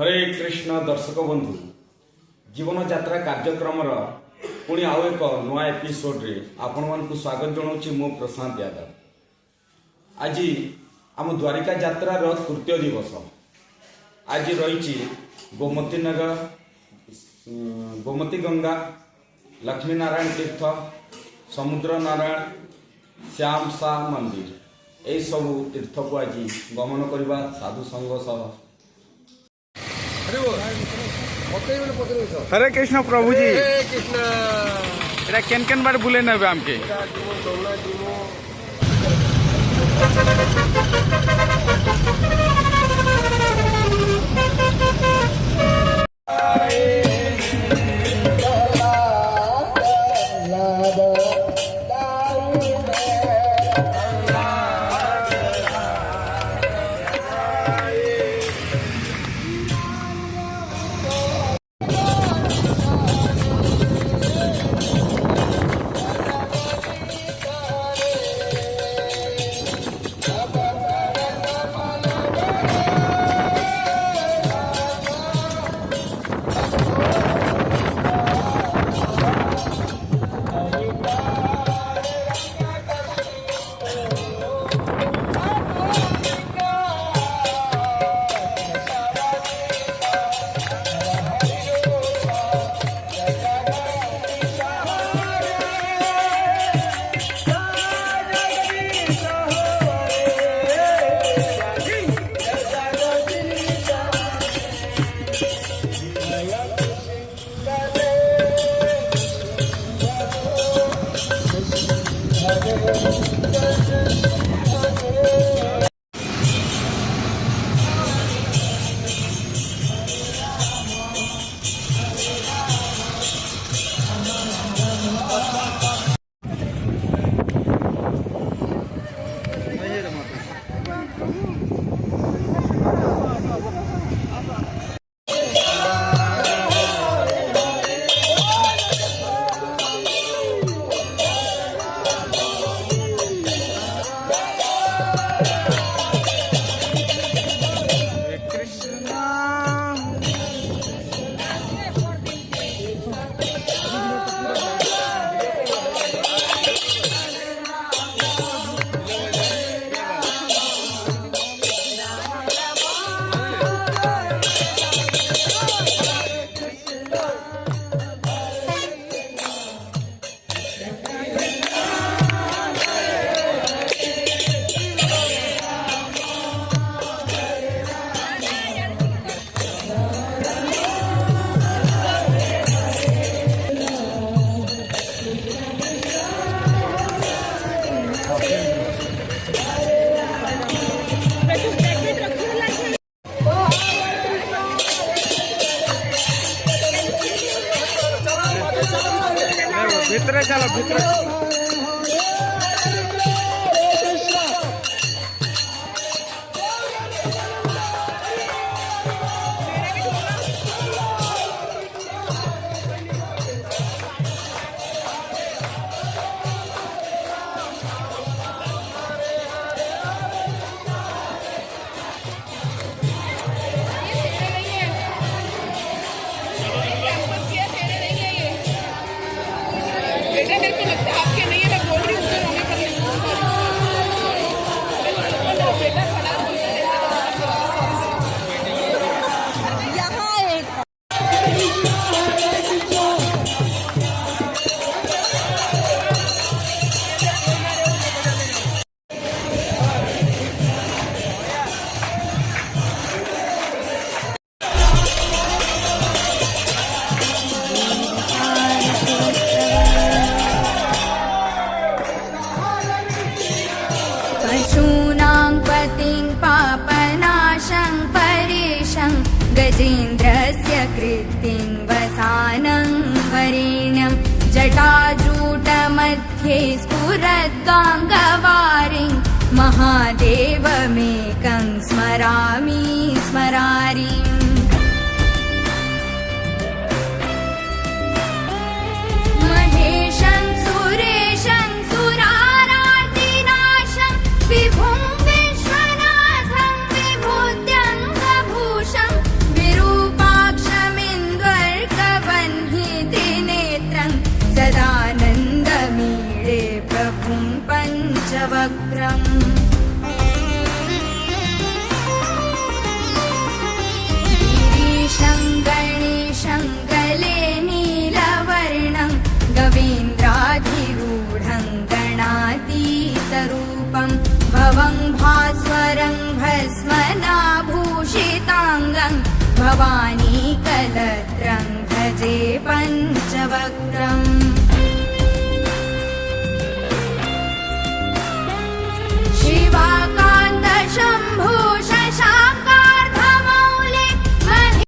हरे कृष्ण दर्शक बंधु जीवन यात्रा कार्यक्रम पुणी आउ एक नया एपिसोड रे आपण मानकु स्वागत जनाऊँ मो प्रशांत यादव। आज आम द्वारिका यात्रा तृतीय दिवस। आज रही गोमती नगर, गोमती गंगा, लक्ष्मी नारायण तीर्थ, समुद्र नारायण, श्याम शाह मंदिर यही सब तीर्थ को आज गमन करवा साधु संघ सह। हरे कृष्ण प्रभु जी। हरे कृष्ण। केन केन बार बुले नबे आमके भितर चलो भितर। गजेन्द्रस्य कृत्तिं वसानं वरेण्यं जटाजूटमध्ये स्फुरद्गाङ्गवारिं महादेवमेकं स्मरामि स्मरारिम् महेशं सुरेशं सुरारार्तिनाशं विभुं विश्वनाथं विभूत्यङ्गभूषं विरू पञ्चवक्त्रम् गिरीशं गणेशं गले नीलवर्णं गवीन्द्राधिरूढं गणातीतरूपं भवं भास्वरं भस्मनाभूषिताङ्गं भवानीकलत्रं भजे पञ्चवक्त्रम्